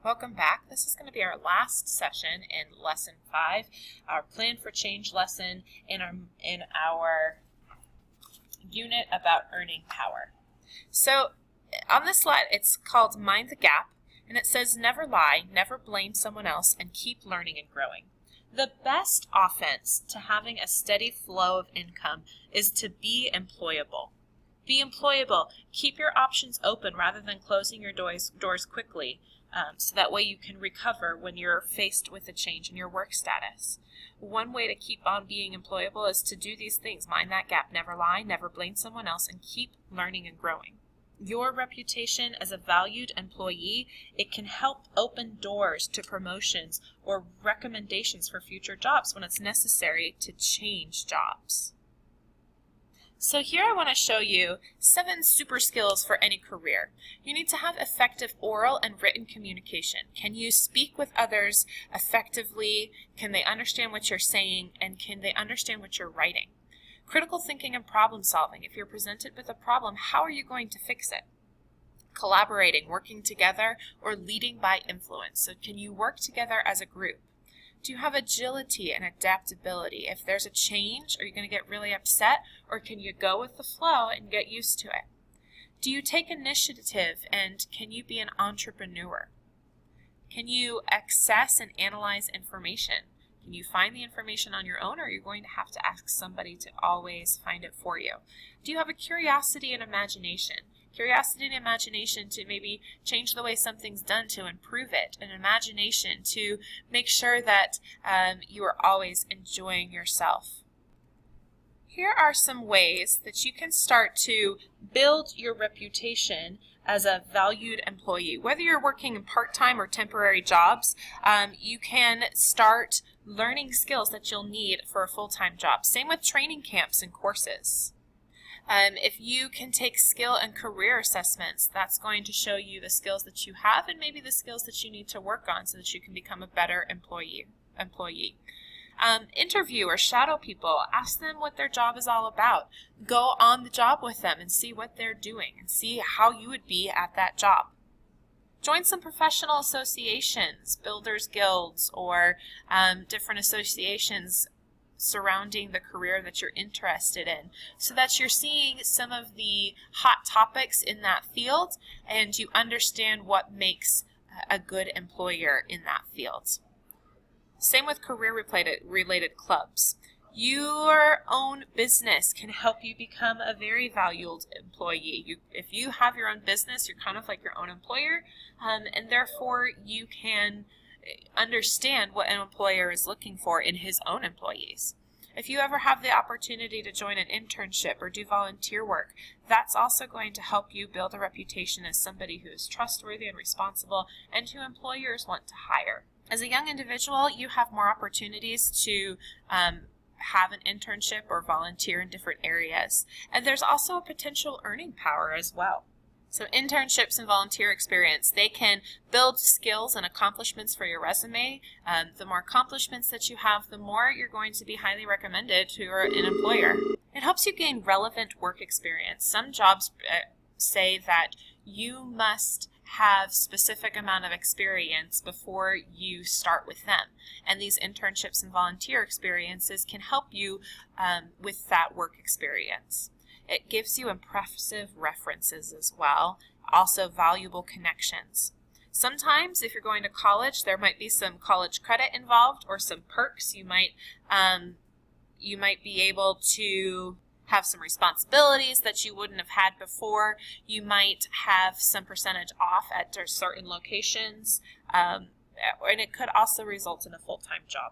Welcome back. This is going to be our last session in Lesson 5, our Plan for Change lesson in our unit about earning power. So on this slide, it's called Mind the Gap, and it says never lie, never blame someone else, and keep learning and growing. The best offense to having a steady flow of income is to be employable. Be employable. Keep your options open rather than closing your doors quickly. So that way you can recover when you're faced with a change in your work status. One way to keep on being employable is to do these things. Mind that gap. Never lie, never blame someone else, and keep learning and growing. Your reputation as a valued employee, it can help open doors to promotions or recommendations for future jobs when it's necessary to change jobs. So here I want to show you 7 super skills for any career. You need to have effective oral and written communication. Can you speak with others effectively? Can they understand what you're saying? And can they understand what you're writing? Critical thinking and problem solving. If you're presented with a problem, how are you going to fix it? Collaborating, working together, or leading by influence. So can you work together as a group? Do you have agility and adaptability? If there's a change, are you going to get really upset, or can you go with the flow and get used to it? Do you take initiative, and can you be an entrepreneur? Can you access and analyze information? Can you find the information on your own, or are you going to have to ask somebody to always find it for you? Do you have a curiosity and imagination? Curiosity and imagination to maybe change the way something's done to improve it, and imagination to make sure that you are always enjoying yourself. Here are some ways that you can start to build your reputation as a valued employee. Whether you're working in part-time or temporary jobs, you can start learning skills that you'll need for a full-time job. Same with training camps and courses. If you can take skill and career assessments, that's going to show you the skills that you have and maybe the skills that you need to work on so that you can become a better employee. Interview or shadow people. Ask them what their job is all about. Go on the job with them and see what they're doing and see how you would be at that job. Join some professional associations, builders guilds, or different associations surrounding the career that you're interested in, so that you're seeing some of the hot topics in that field and you understand what makes a good employer in that field. Same with career-related clubs. Your own business can help you become a very valued employee. If you have your own business, you're kind of like your own employer, and therefore you can understand what an employer is looking for in his own employees. If you ever have the opportunity to join an internship or do volunteer work, that's also going to help you build a reputation as somebody who is trustworthy and responsible and who employers want to hire. As a young individual, you have more opportunities to have an internship or volunteer in different areas. And there's also a potential earning power as well. So internships and volunteer experience, they can build skills and accomplishments for your resume. The more accomplishments that you have, the more you're going to be highly recommended to an employer. It helps you gain relevant work experience. Some jobs say that you must have specific amount of experience before you start with them. And these internships and volunteer experiences can help you with that work experience. It gives you impressive references as well, also valuable connections. Sometimes if you're going to college, there might be some college credit involved or some perks. You might be able to have some responsibilities that you wouldn't have had before. You might have some percentage off at certain locations, and it could also result in a full-time job.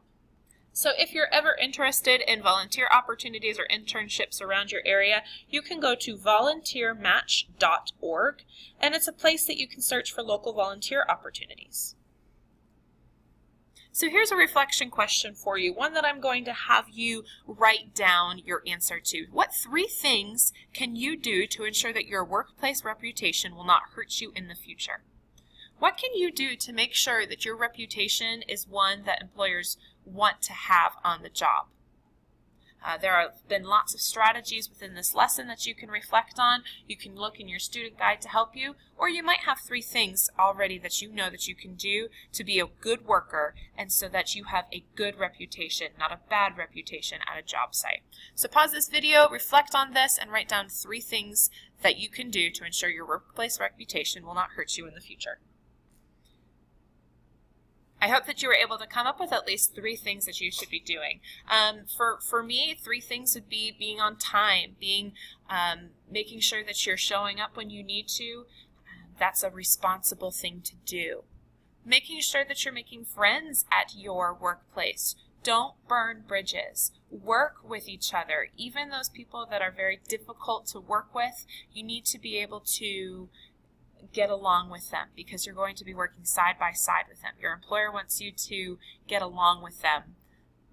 So if you're ever interested in volunteer opportunities or internships around your area, you can go to volunteermatch.org, and it's a place that you can search for local volunteer opportunities. So here's a reflection question for you, one that I'm going to have you write down your answer to. What 3 things can you do to ensure that your workplace reputation will not hurt you in the future? What can you do to make sure that your reputation is one that employers want to have on the job? There have been lots of strategies within this lesson that you can reflect on. You can look in your student guide to help you, or you might have 3 things already that you know that you can do to be a good worker and so that you have a good reputation, not a bad reputation at a job site. So pause this video, reflect on this, and write down 3 things that you can do to ensure your workplace reputation will not hurt you in the future. I hope that you were able to come up with at least 3 things that you should be doing. For me, 3 things would be being on time, making sure that you're showing up when you need to. That's a responsible thing to do. Making sure that you're making friends at your workplace. Don't burn bridges. Work with each other. Even those people that are very difficult to work with, you need to be able to get along with them because you're going to be working side by side with them. Your employer wants you to get along with them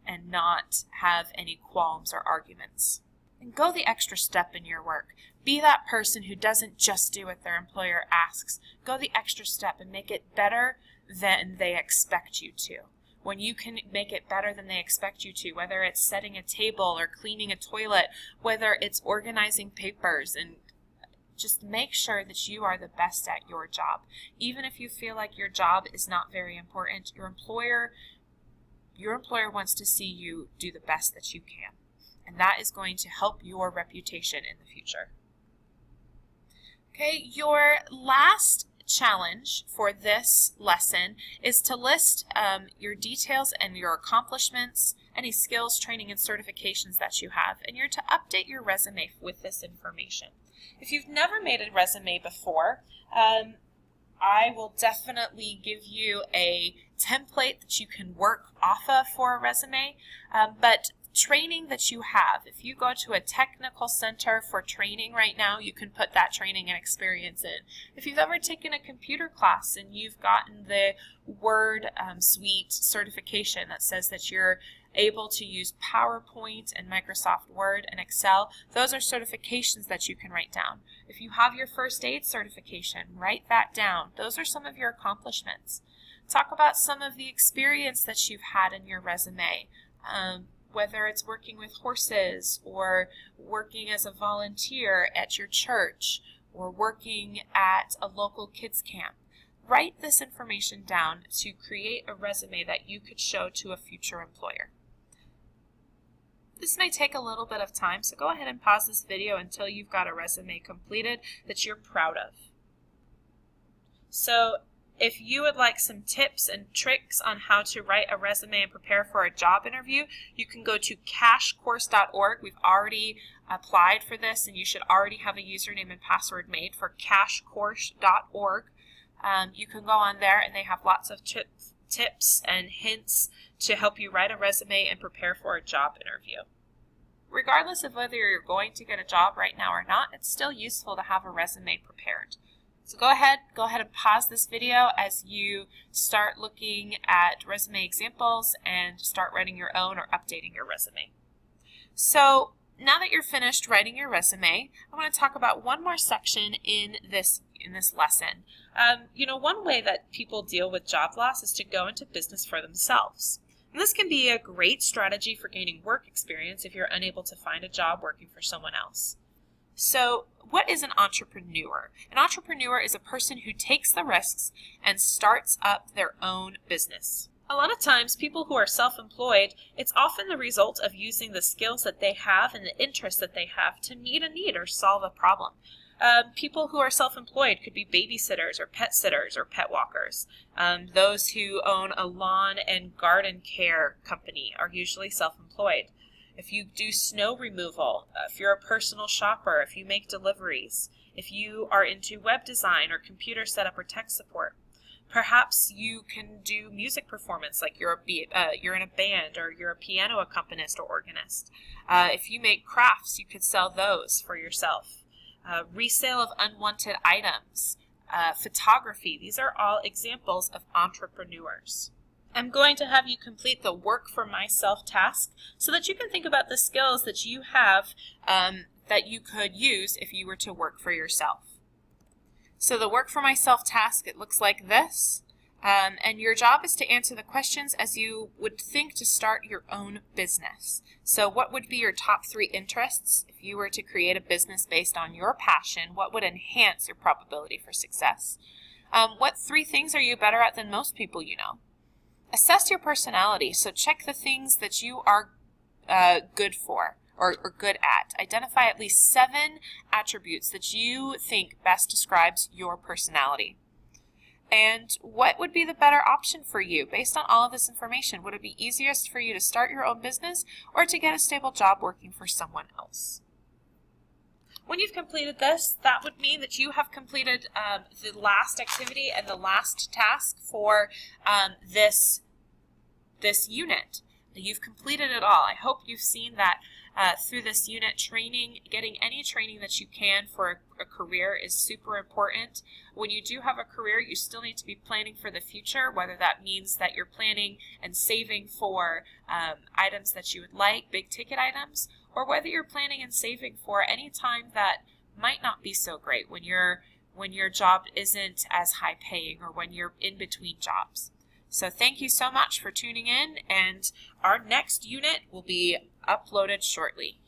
and not have any qualms or arguments. And go the extra step in your work. Be that person who doesn't just do what their employer asks. Go the extra step and make it better than they expect you to. When you can make it better than they expect you to, whether it's setting a table or cleaning a toilet, whether it's organizing papers, and just make sure that you are the best at your job. Even if you feel like your job is not very important, your employer wants to see you do the best that you can. And that is going to help your reputation in the future. Okay, your last challenge for this lesson is to list your details and your accomplishments, any skills, training, and certifications that you have, and you're to update your resume with this information. If you've never made a resume before, I will definitely give you a template that you can work off of for a resume, but training that you have, if you go to a technical center for training right now, you can put that training and experience in. If you've ever taken a computer class and you've gotten the Word Suite certification that says that you're able to use PowerPoint and Microsoft Word and Excel, those are certifications that you can write down. If you have your first aid certification, write that down. Those are some of your accomplishments. Talk about some of the experience that you've had in your resume, whether it's working with horses or working as a volunteer at your church or working at a local kids camp. Write this information down to create a resume that you could show to a future employer. This may take a little bit of time, so go ahead and pause this video until you've got a resume completed that you're proud of. So if you would like some tips and tricks on how to write a resume and prepare for a job interview, you can go to cashcourse.org. We've already applied for this, and you should already have a username and password made for cashcourse.org. You can go on there, and they have lots of tips and hints to help you write a resume and prepare for a job interview. Regardless of whether you're going to get a job right now or not, it's still useful to have a resume prepared. So go ahead and pause this video as you start looking at resume examples and start writing your own or updating your resume. So now that you're finished writing your resume, I want to talk about one more section in this lesson. One way that people deal with job loss is to go into business for themselves. And this can be a great strategy for gaining work experience if you're unable to find a job working for someone else. So what is an entrepreneur? An entrepreneur is a person who takes the risks and starts up their own business. A lot of times, people who are self-employed, it's often the result of using the skills that they have and the interests that they have to meet a need or solve a problem. People who are self-employed could be babysitters or pet sitters or pet walkers. Those who own a lawn and garden care company are usually self-employed. If you do snow removal, if you're a personal shopper, if you make deliveries, if you are into web design or computer setup or tech support, perhaps you can do music performance, like you're in a band or you're a piano accompanist or organist. If you make crafts, you could sell those for yourself. Resale of unwanted items, photography, these are all examples of entrepreneurs. I'm going to have you complete the work for myself task so that you can think about the skills that you have that you could use if you were to work for yourself. So the work for myself task, it looks like this. And your job is to answer the questions as you would think to start your own business. So what would be your top 3 interests? If you were to create a business based on your passion, what would enhance your probability for success? What 3 things are you better at than most people you know? Assess your personality. So check the things that you are good for or good at. Identify at least 7 attributes that you think best describes your personality. And what would be the better option for you based on all of this information? Would it be easiest for you to start your own business or to get a stable job working for someone else? When you've completed this, that would mean that you have completed the last activity and the last task for this unit. You've completed it all. I hope you've seen that through this unit. Training, getting any training that you can for a career is super important. When you do have a career, you still need to be planning for the future, whether that means that you're planning and saving for items that you would like, big ticket items, or whether you're planning and saving for any time that might not be so great when your job isn't as high paying or when you're in between jobs. So thank you so much for tuning in, and our next unit will be uploaded shortly.